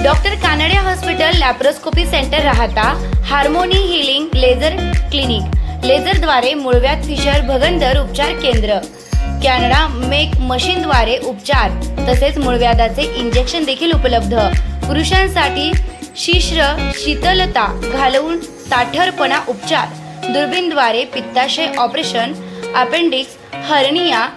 Doctor Kanade hospital laparoscopy centre राहता harmony healing laser clinic लेझरद्वारे मूळव्याध fissure भगंदर उपचार केंद्र कॅनडा मेक मशीनद्वारे उपचार तसेच मूळव्याधाचे इंजेक्शन देखील उपलब्ध। पुरुषांसाठी शिश्र शीतलता घालवून ताठरपणा उपचार दुर्बीणद्वारे पित्ताशय ऑपरेशन अपेंडिक्स हर्निया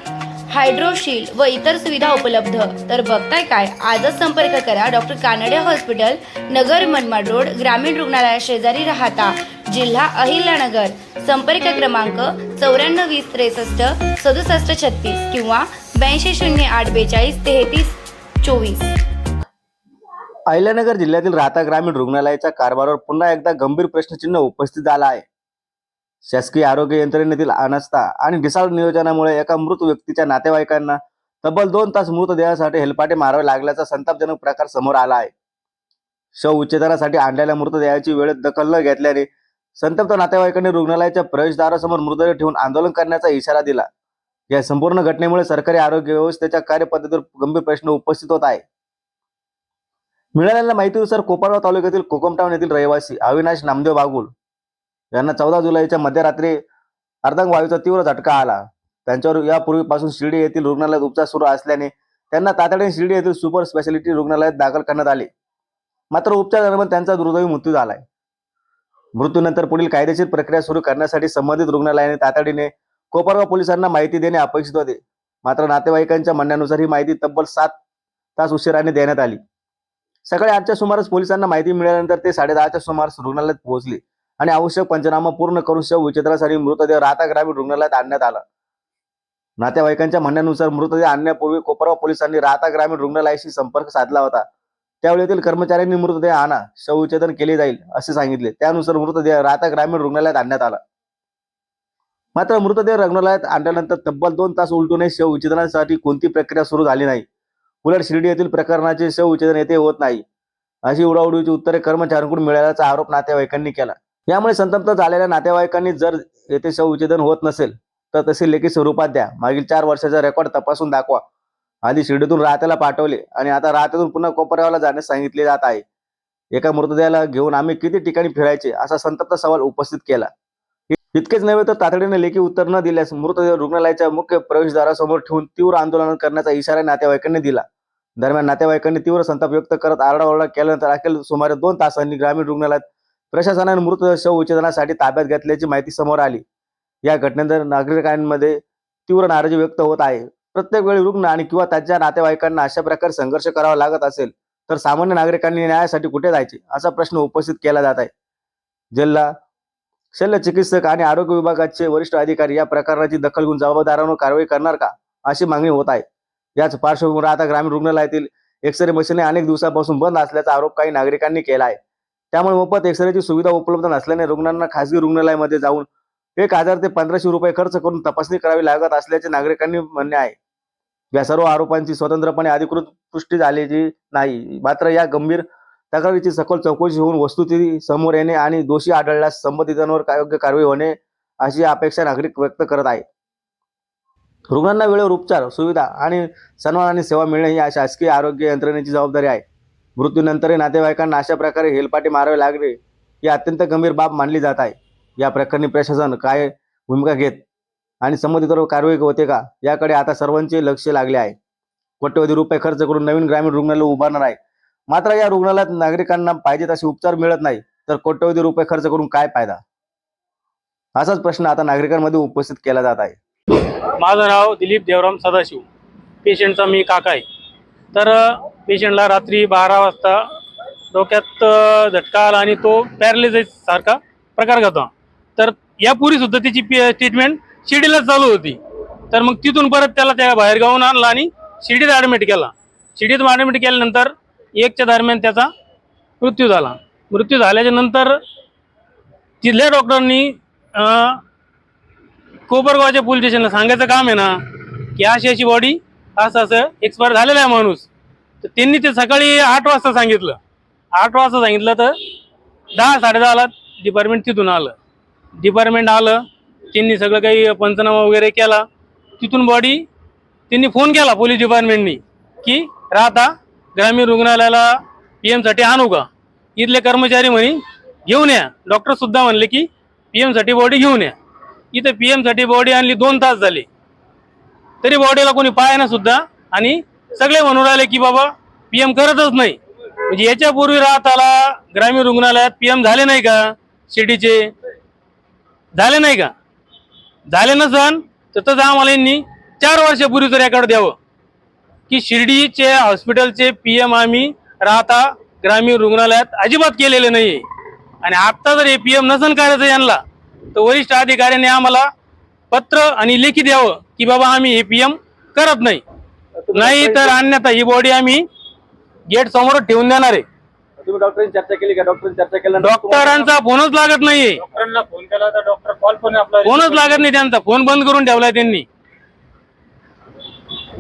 हायड्रोशील व इतर सुविधा उपलब्ध। तर बघताय काय, आजच संपर्क करा doctor Kanade hospital, Nagar Manmad road, ग्रामीण रुग्णालया शेजारी राहता, जिल्हा अहिल्यानगर। संपर्क क्रमांक 9420636736 किंवा 8208423324। अहिल्यानगर जिल्ह्यातील राहता ग्रामीण रुग्णालयाच्या कारभारावर पुन्हा एकदा गंभीर प्रश्नचिन्ह उपस्थित झाला आहे। शासकीय आरोग्य यंत्रणेतील अनास्था आणि ढिसाळ नियोजनामुळे एका मृत व्यक्तीच्या नातेवाईकांना तब्बल 2 तास मृतदेहासाठी हेलपाटे मारावे लागल्याचा संतापजनक प्रकार समोर आला आहे। शवविच्छेदनासाठी आणलेल्या मृतदेहाची वेळेत दखल न घेतल्याने संतप्त नातेवाईकांनी रुग्णालयाच्या प्रवेशद्वारासमोर मृतदेह ठेवून आंदोलन करण्याचा इशारा दिला। या संपूर्ण घटनेमुळे सरकारी आरोग्य व्यवस्थेच्या कार्यपद्धतीवर गंभीर प्रश्न उपस्थित होत आहे। मिळालेल्या माहितीनुसार कोपरगाव तालुक्यातील कोकमटाऊन येथील रहिवासी अविनाश नामदेव बागुल यांना 14 जुलैच्या मध्यरात्री अर्धांग वायूचा तीव्र झटका आला। त्यांच्यावर यापूर्वीपासून शिर्डी येथील रुग्णालयात उपचार सुरू असल्याने त्यांना तातडीने शिर्डी येथील सुपर स्पेशालिटी रुग्णालयात दाखल करण्यात आले। मात्र उपचार दरम्यान त्यांचा दुर्दैवी मृत्यू झालाय। मृत्यूनंतर पुढील कायदेशीर प्रक्रिया सुरू करण्यासाठी संबंधित रुग्णालयाने तातडीने कोपरगाव पोलिसांना माहिती देणे अपेक्षित होते। मात्र नातेवाईकांच्या म्हणण्यानुसार ही माहिती तब्बल 7 तास उशिराने देण्यात आली। सकाळी 8च्या सुमारास पोलिसांना माहिती मिळाल्यानंतर ते 10:30च्या सुमारास रुग्णालयात पोहोचले आणि आवश्यक पंचनामा पूर्ण करून शवविच्छेदनासाठी मृतदेह राहता ग्रामीण रुग्णालयात आणण्यात आला। नातेवाईकांच्या म्हणण्यानुसार मृतदेह आणण्यापूर्वी कोपरगाव पोलिसांनी राहता ग्रामीण रुग्णालयाशी संपर्क साधला होता। त्यावेळी येथील कर्मचाऱ्यांनी मृतदेह आणा, शवविच्छेदन केले जाईल असे सांगितले। त्यानुसार मृतदेह राहता ग्रामीण रुग्णालयात आणण्यात आला। मात्र मृतदेह रुग्णालयात आणल्यानंतर तब्बल 2 तास उलटूनही शवविच्छेदनासाठी कोणती प्रक्रिया सुरू झाली नाही। उलट शिर्डी येथील प्रकरणाचे शवविच्छेदन येथे होत नाही अशी उडाउडीची उत्तरे कर्मचाऱ्यांकडून मिळाल्याचा आरोप नातेवाईकांनी केला। यामुळे संतप्त झालेल्या नातेवाईकांनी जर येथे शवविच्छेदन होत नसेल तर तसे लेखी स्वरूपात द्या, मागील 4 वर्षाचा रेकॉर्ड तपासून दाखवा। आधी शिर्डीतून राहत्याला पाठवले आणि आता राहत्यातून पुन्हा कोपरगावला जाण्यास सांगितले जात आहे। एका मृतदेहाला घेऊन आम्ही किती ठिकाणी फिरायचे असा संतप्त सवाल उपस्थित केला। इतकेच नव्हे तर तातडीने लेखी उत्तर न दिल्यास मृतदेह रुग्णालयाच्या मुख्य प्रवेशद्वारासमोर ठेवून तीव्र आंदोलन करण्याचा इशारा नातेवाईकांनी दिला। दरम्यान नातेवाईकांनी तीव्र संताप व्यक्त करत आरडाओरडा केल्यानंतर अखेर सुमारे 2 तासांनी ग्रामीण रुग्णालयात प्रशासनाने मृतदेह शवविच्छेदनासाठी ताब्यात घेतल्याची माहिती समोर आली। या घटनेनंतर नागरिकांमध्ये तीव्र नाराजी व्यक्त होत आहे। प्रत्येक वेळी रुग्ण आणि किंवा त्यांच्या नातेवाईकांना अशा प्रकारे संघर्ष करावा लागत असेल तर सामान्य नागरिकांनी न्यायासाठी कुठे जायचे असा प्रश्न उपस्थित केला जात आहे। जिल्हा शल्य चिकित्सक आणि आरोग्य विभागाचे वरिष्ठ अधिकारी या प्रकरणाची दखल घेऊन जबाबदारांवर कारवाई करणार का अशी मागणी होत आहे। याच पार्श्वभूमीवर आता ग्रामीण रुग्णालयातील एक्सरे मशीन अनेक दिवसांपासून बंद असल्याचा आरोप काही नागरिकांनी केला आहे। त्यामुळे मोफत एक्सरेची सुविधा उपलब्ध नसल्याने रुग्णांना खासगी रुग्णालयामध्ये जाऊन 1000 ते 1500 रुपये खर्च करून तपासणी करावी लागत असल्याचे नागरिकांनी म्हणणे आहे। या सर्व आरोपांची स्वतंत्रपणे अधिकृत पुष्टी झालेली नाही। मात्र या गंभीर तक्रारीची सखोल चौकशी होऊन वस्तुस्थिती समोर येणे आणि दोषी आढळल्यास संबंधितांवर योग्य कारवाई होणे अशी अपेक्षा नागरिक व्यक्त करत आहेत। रुग्णांना वेळेवर उपचार सुविधा आणि सन्मानाने सेवा मिळणे ही शासकीय आरोग्य यंत्रणेची जबाबदारी आहे। मृत्यूनंतरही नातेवाईकांना अशा प्रकारे हेलपाटे मारावे लागणे ही अत्यंत गंभीर बाब मानली जात आहे। या प्रकरणी प्रशासन काय भूमिका घेत आणि संबंधितांवर कारवाई होते का याकडे आता सर्वांचे लक्ष लागले आहे। कोट्यवधी रुपये खर्च करून नवीन ग्रामीण रुग्णालय उभारणार आहे, मात्र या रुग्णालयात नागरिकांना पाहिजे तसे उपचार मिळत नाही तर कोट्यवधी रुपये खर्च करून काय फायदा असाच प्रश्न आता नागरिकांमध्ये उपस्थित केला जात आहे। माझं नाव दिलीप देवराम सदाशिव, पेशंटचा मी काका आहे। तर पेशंटला रात्री 12 वाजता डोक्यात झटका आला आणि तो पॅरालिसिस सारखा प्रकार होता। तर यापूर्वी सुद्धा त्याची ट्रीटमेंट शिर्डीलाच चालू होती। तर मग तिथून परत त्याला त्या बाहेर गावून आणला आणि शिर्डीत ॲडमिट केला। शिर्डीत ॲडमिट केल्यानंतर 1च्या दरम्यान त्याचा मृत्यू झाला। मृत्यू झाल्याच्या नंतर तिथल्या डॉक्टरांनी कोपरगावच्या पोलीस स्टेशनला सांगायचं काम आहे ना की अशी बॉडी असं एक्सपायर झालेला आहे माणूस। तर त्यांनी ते सकाळी 8 वाजता सांगितलं। 8 वाजता सांगितलं तर 10-10:30ला डिपार्टमेंट तिथून आलं। डिपार्टमेंट आलं, त्यांनी सगळं काही पंचनामा वगैरे केला। तिथून बॉडी त्यांनी फोन केला पोलीस डिपार्टमेंटनी की राहता ग्रामीण रुग्णालयाला PM साठी आणू का? इथले कर्मचारी म्हणे घेऊन या. डॉक्टर सुद्धा म्हणले की PM साठी बॉडी घेऊन या. इथे PM साठी बॉडी आणली 2 तास झाले, तरी बॉडीला कोणी पाहायना सुद्धा. आणि सगळे म्हणून राहिले की बाबा PM करतच नाही. म्हणजे याच्यापूर्वी राहताला ग्रामीण रुग्णालयात PM झाले नाही का? शिर्डीचे झाले नाही का? झाले नसन तर तसं आम्हाला यांनी 4 वर्षापूर्वीचं रेकॉर्ड द्यावं की शिर्डीचे हॉस्पिटलचे PM आम्ही राहता ग्रामीण रुग्णालयात अजिबात केलेले नाही. आणि आता जर हे PM नसन करायचं यांना, तर वरिष्ठ अधिकाऱ्यांनी आम्हाला पत्र आणि लेखी द्यावं की बाबा आम्ही हे PM करत नाही, नाही तर अन्यथा ही बॉडी आम्ही गेट समोर ठेवून देणार आहे. तुम्ही डॉक्टरांची चर्चा केली का? डॉक्टरांची चर्चा केल्यानंतर डॉक्टरांचा फोनच लागत नाहीये. डॉक्टरांना फोन केला तर डॉक्टर कॉल पण आपला फोनच लागत नाही त्यांचा. फोन बंद करून ठेवलाय त्यांनी.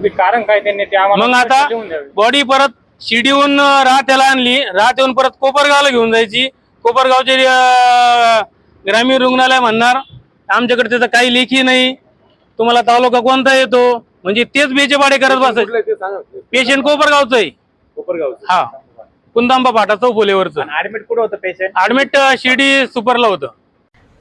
कारण काय त्यांनी ते आम्हाला मग आता लिहून द्यावे. बॉडी परत शिर्डीहून राहत्याला आणली, राहत्याहून परत कोपरगावला घेऊन जायची. कोपरगावचे ग्रामीण रुग्णालय म्हणणार आमच्याकडे त्याचं काही लेखी नाही, तुम्हाला तालुका कोणता येतो, म्हणजे तेच बेचेपाडे करत बसायचे. पेशंट कोपरगावचं आहे. हा, कुंदांबा फाटा चौफुलेवरचं. ऍडमिट कुठं होतं पेशंट? ऍडमिट शिर्डी सुपरला होतं.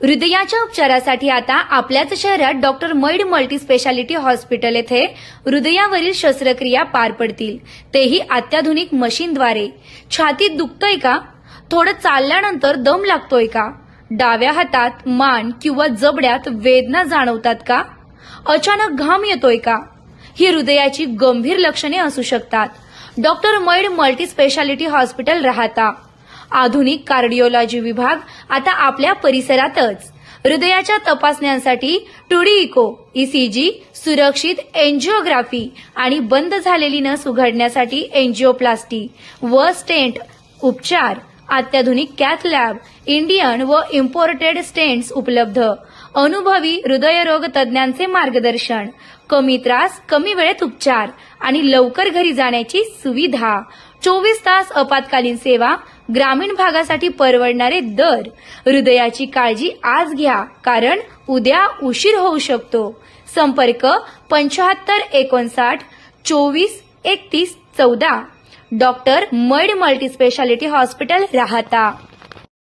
हृदयाच्या उपचारासाठी आता आपल्याच शहरात डॉक्टर मैड मल्टी स्पेशालिटी हॉस्पिटल येथे हृदयावरील शस्त्रक्रिया पार पडतील, तेही अत्याधुनिक मशीनद्वारे. छातीत दुखतोय का? थोडं चालल्यानंतर दम लागतोय का? डाव्या हातात, मान किंवा जबड्यात वेदना जाणवतात का? अचानक घाम येतोय का? ही हृदयाची गंभीर लक्षणे असू शकतात. डॉक्टर मैड मल्टी स्पेशालिटी हॉस्पिटल राहता. आधुनिक कार्डिओलॉजी विभाग आता आपल्या परिसरातच. हृदयाच्या तपासण्यांसाठी 2D इको, ECG, सुरक्षित एन्जिओग्राफी आणि बंद झालेली नस उघडण्यासाठी एन्जिओप्लास्टी व स्टेंट उपचार, अत्याधुनिक कॅथ लॅब, इंडियन व इम्पोर्टेड स्टेंट्स उपलब्ध. अनुभवी हृदयरोग तज्ज्ञांचे मार्गदर्शन, कमी त्रास, कमी वेळेत उपचार आणि लवकर घरी जाण्याची सुविधा. 24 तास आपत्कालीन सेवा, ग्रामीण भागासाठी परवडणारे दर. हृदयाची काळजी आज घ्या, कारण उद्या उशीर होऊ शकतो. संपर्क 75 59 24 31 14. डॉक्टर मैड मल्टी स्पेशालिटी हॉस्पिटल राहता.